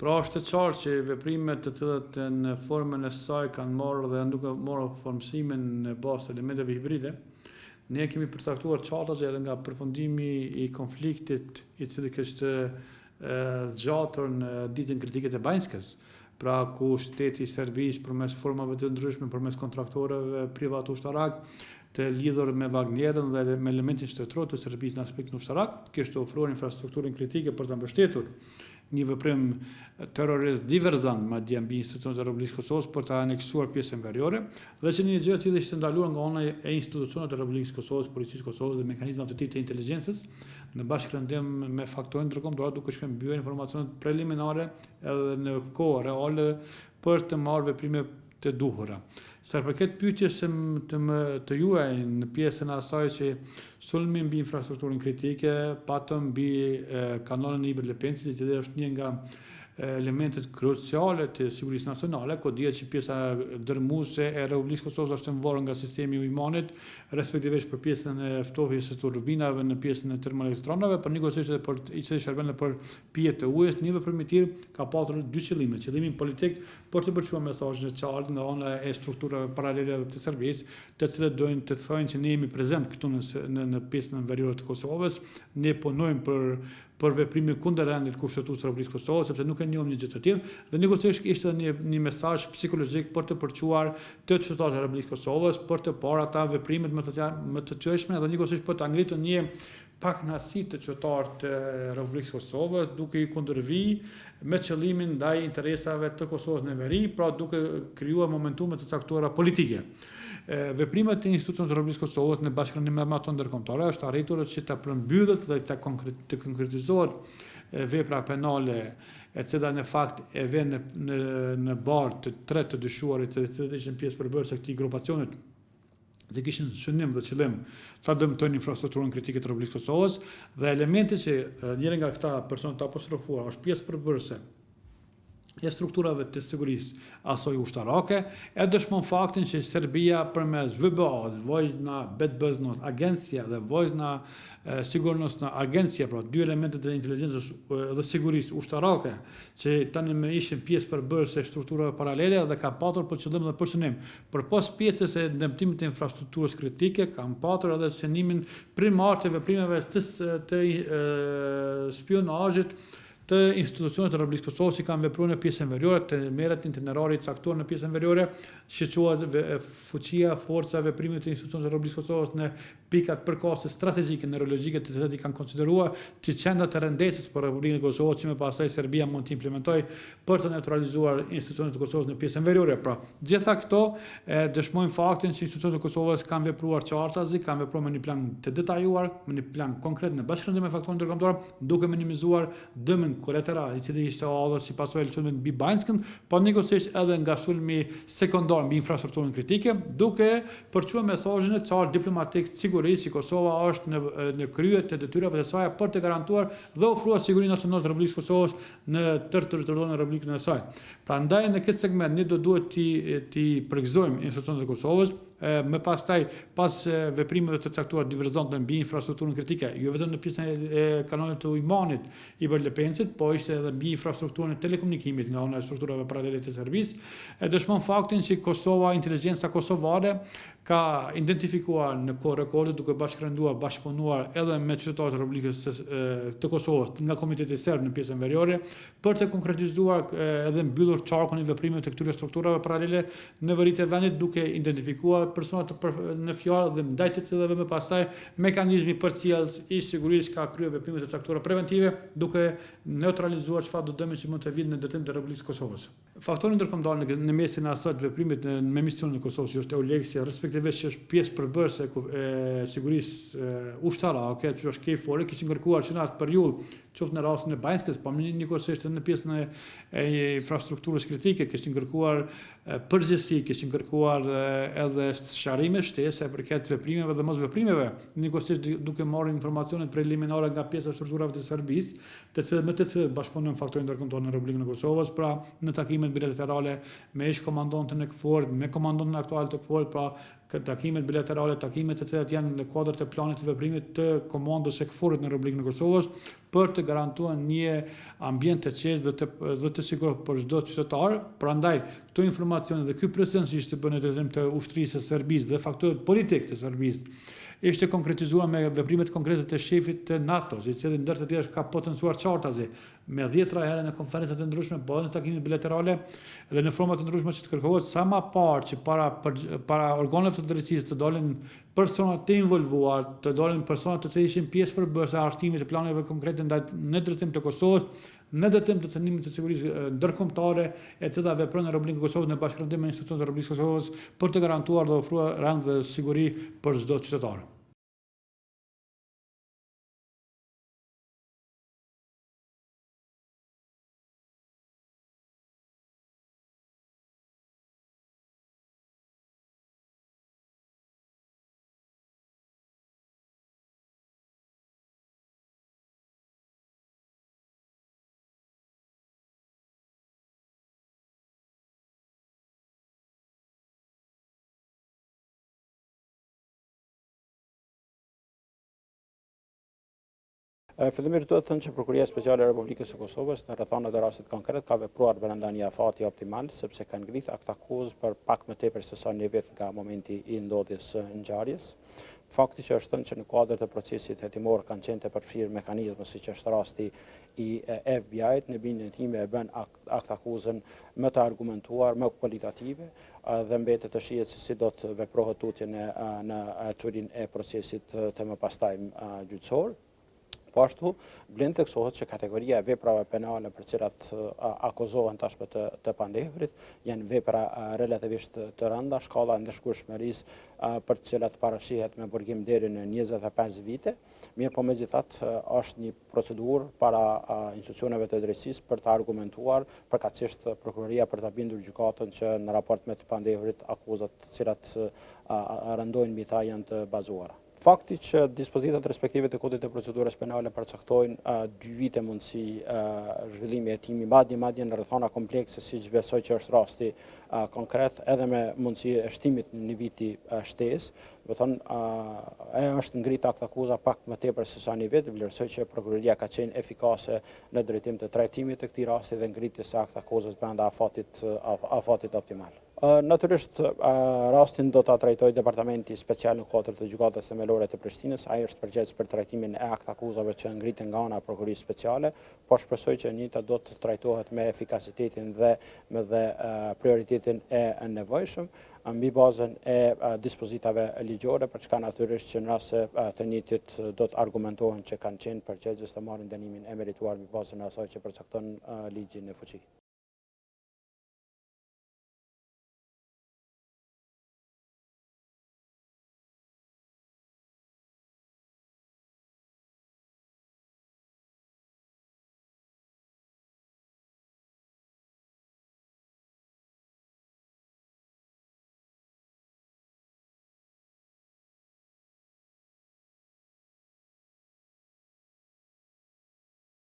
Pra është të qartë që veprimet të cilat në formën e saj kanë marrë dhe duke marrë formësimin në bazë të elementeve hibride, ne kemi përcaktuar qartat edhe nga përfundimi i konfliktit i cili kishte zgjatur në ditën kritike të Banjskës, pra ku shteti i Serbisë përmes formave të ndryshme, përmes kontraktorëve privat ushtarak, të lidhur me Wagnerin dhe me elementin shtetëror të Serbisë në aspektin ushtarak, kishte ofruar infrastrukturën kritike për ta mbështetur një veprim terrorist diverzant madje mbi institucionet e Republikës Kosovës për të aneksuar pjesën veriore, dhe që një gjë e tillë ishte ndaluar nga ana e institucioneve të Republikës Kosovës, Policisë Kosovës dhe mekanizmave të tjerë të inteligjencës në bashkërendim me faktorë ndërkombëtar duke shkëmbyer informacione preliminare edhe në kohë reale për të marrë veprime të duhura. Sa përket pyetjes të juaj në pjesën e asaj që sulmi mbi infrastrukturën kritike patëm mbi kanalin e Iberlepencit, i cili është një nga elementet kruciale të sigurisë nacionale, ku dihet që pjesa dërmuese e Republikës Kosovës është varur nga sistemi i Ujmanit, respektivisht për pjesën e ftofjes së turbinave në pjesën e termoelektronave, por njëkohësisht edhe për i cili shërben për pije të ujit. Një veprim i tillë ka patur dy qëllime: qëllimin politik për të përçuar mesazhin e qartë nga ana e strukturave paralele të Serbisë, të cilët dojnë të thonë që ne jemi prezent këtu në pjesën veriore të Kosovës, ne punojmë për veprime kundër rendit kushtetues të Republikës Kosovës, sepse nuk e njohim një gjë të tillë, dhe njëkohësisht ishte një mesazh psikologjik për të përçuar të qytetarët e Republikës Kosovës për të parë ata veprimet më të çështme, dhe njëkohësisht për të ngritur një pakënaqësi të qytetarëve të Republikës Kosovës, duke i kundërvijë me qëllimin ndaj interesave të Kosovës në veri, pra duke krijuar momentume të caktuara politike. Veprimet e institucioneve të Republikës Kosovës në bashkëpunim me ato ndërkombëtare është arritur që të përmbyllet dhe të konkretizohet vepra penale e cila në fakt e vjen në barë të tre të dyshuarit të cilët ishin pjesë përbërëse këtij grupacionit, që kishin synim dhe qëllim ta dëmtojnë infrastrukturën kritike të Republikës Kosovës, dhe elementi që njëri nga këta personat të apostrofuar është pjesë përbërëse e strukturave të sigurisë asoj ushtarake, e dëshmon faktin që Serbia përmes VBA, Vojna Bezbednosna Agencija dhe Vojna Sigurnosna Agencija, pra dy elementet e inteligjencës dhe sigurisë ushtarake, që tani më ishin pjesë përbërëse strukturave paralele dhe kanë patur për qëllim dhe për synim përpos pjesës e ndërtimit të infrastrukturës kritike, kanë patur edhe synimin primar të veprimeve të spionazhit të institucionet të Republikës Kosovës që kanë vepruar në pjesën veriore, të merret itinerari i caktuar në pjesën veriore, shqetësohet fuqia, forca, veprimet të institucioneve të Republikës Kosovës në pikat përkohëse strategjike, neurologjike të cilat i kanë konsideruar si qendra të rendesës për Republikën e Kosovës, që më pastaj Serbia mund të implementojë për të neutralizuar institucionet e Kosovës në pjesën veriore. Pra, gjitha këto dëshmojnë faktin që institucionet e Kosovës kanë vepruar qartazi, kanë vepruar me një plan të detajuar, me një plan konkret në bashkëpundim me faktorët ndërkombëtar, duke minimizuar dëmin kolateral i cili ishte ardhur si pasojë e sulmit mbi Banjskën, por njëkohësisht edhe nga sulmi sekondar mbi infrastrukturën kritike, duke përçuar mesazhin e qartë diplomatik të sigurisë që Kosova është në krye të detyrave të saj për të garantuar dhe ofruar sigurinë nacionale të Republikës Kosovës në tërë territorin e Republikës së saj. Prandaj në këtë segment ne do duhet të përgëzojmë institucionet e Kosovës, me pastaj pas veprimeve të caktuar diverzante mbi infrastrukturën kritike, jo vetëm në pjesën e kanalit të Ujmanit i Iberlepencit, po ishte edhe mbi infrastrukturën e telekomunikimit nga ana e strukturave paralele të Serbisë, e dëshmon faktin që Kosova, inteligjenca kosovare ka identifikuar në kohë rekorde duke bashkëpunuar edhe me qytetarët e Republikës të Kosovës nga Komiteti Serb në pjesën veriore për të konkretizuar edhe mbyllur çarkun e veprimeve të këtyre strukturave paralele në veritë e vendit, duke identifikuar personat në fjalë dhe ndaj të cilëve më pastaj mekanizmi përcjellës i sigurisë ka kryer veprime të caktuara preventive, duke neutralizuar çfarë do dëmi që mund të vijë në detyrim të Republikës Kosovës. Faktori ndërkombëtar në mesin e asaj veprimit me misionin e Kosovës që është EULEX, respektivisht që është pjesë përbërëse e sigurisë ushtarake, që është KFOR, kishin kërkuar që në atë periudhë, qoftë në rastin e Banjskës, po njëkohësisht në pjesën e infrastrukturës kritike, kishin kërkuar përgjegjësi, kishin kërkuar edhe sharrime shtesë për këtë veprimeve dhe mos veprimeve, njëkohësisht duke marrë informacione preliminare nga pjesa e strukturave të Serbisë, të cilët bashkëpunojnë faktorë ndërkombëtar në Republikën e Kosovës, pra në takimet bilaterale me ish komandantën e KFOR, me komandantën aktual të KFOR, pra takimet bilaterale, takimet të cilat janë në kuadër të planit të veprimit të komandës së KFOR-it në Republikën e Kosovës, për të garantuar një ambient të qetë dhe të sigurt për çdo qytetar. Prandaj këto informacione dhe ky presion që ishte bën në drejtim të ushtrisë së Serbisë dhe faktorët politik të Serbisë ishte konkretizuar me veprimet konkrete të shefit të NATO-s, i cili ndër të tjerë ka potencuar qartazi me 10 herë në konferenca të ndryshme, po në takime bilaterale dhe në forma të ndryshme që të kërkohet sa më parë që para organeve të drejtësisë të dalin persona të involvuar, të dalin persona të ishin pjesë përbërëse e arsimit të planeve konkrete në drejtim të Kosovës, në drejtim të cënimit të sigurisë ndërkombëtare, e cila vepron në Republikën e Kosovës në bashkëpuntim me institucionet e Republikës së Kosovës për të garantuar dhe ofruar rang dhe siguri për çdo qytetar. Fillimisht duhet të thënë që Prokuria Speciale e Republikës së Kosovës në rrethanat e rastit konkret ka vepruar brenda një afati optimal, sepse ka ngrit akt akuzë për pak më tepër se sa një vit nga momenti i ndodhjes së ngjarjes. Fakti që është thënë që në kuadër të procesit hetimor kanë qenë të përfshirë mekanizme siç është rasti i FBI-t, në bindjen time e bën akt akuzën më të argumentuar, më kualitative dhe mbetet të shihet se si do të veprohet tutje në çurin e procesit të mëpastaj gjyqësor. Po ashtu, vlen theksohet që kategoria e veprave penale për cilat akuzohen tashmë të pandehërit janë vepra relativisht të rënda, shkalla e ndeshkueshmërisë për të cilat parashihet me burgim deri në 25 vite. Mirë po megjithatë është një procedurë para institucioneve të drejtësisë për të argumentuar përkatësisht prokuroria për ta bindur gjykatën që në raport me të pandehërit akuzat të cilat rëndojnë mbi ta janë të bazuara. Fakti që dispozitat respektive të kodit të procedurës penale përcaktojnë 2 vite mundësi zhvillimi e hetimi, madje në rrethana komplekse siç besoj që është rasti konkret, edhe me mundësi e shtimit në një viti shtesë, do thonë është ngrit akt akuza pak më tepër se sa një vit, vlerësoj që prokuroria ka qenë efikase në drejtim të trajtimit të këtij rasti dhe ngritjes së akt akuzës brenda afatit optimal. Natyrisht rastin do ta trajtojë Departamenti Special në kuadër të Gjykatës Themelore të Prishtinës, ai është përgjegjës për trajtimin e akt akuzave që ngriten nga ana e Prokurisë Speciale, por shpresoj që njëta do të trajtohet me efikasitetin dhe prioritetin e nevojshëm mbi bazën e dispozitave ligjore, për çka natyrisht që në rast se të njëjtit do të argumentohen që kanë qenë përgjegjës të marrin dënimin e merituar mbi bazën e asaj që përcakton ligji në fuqi.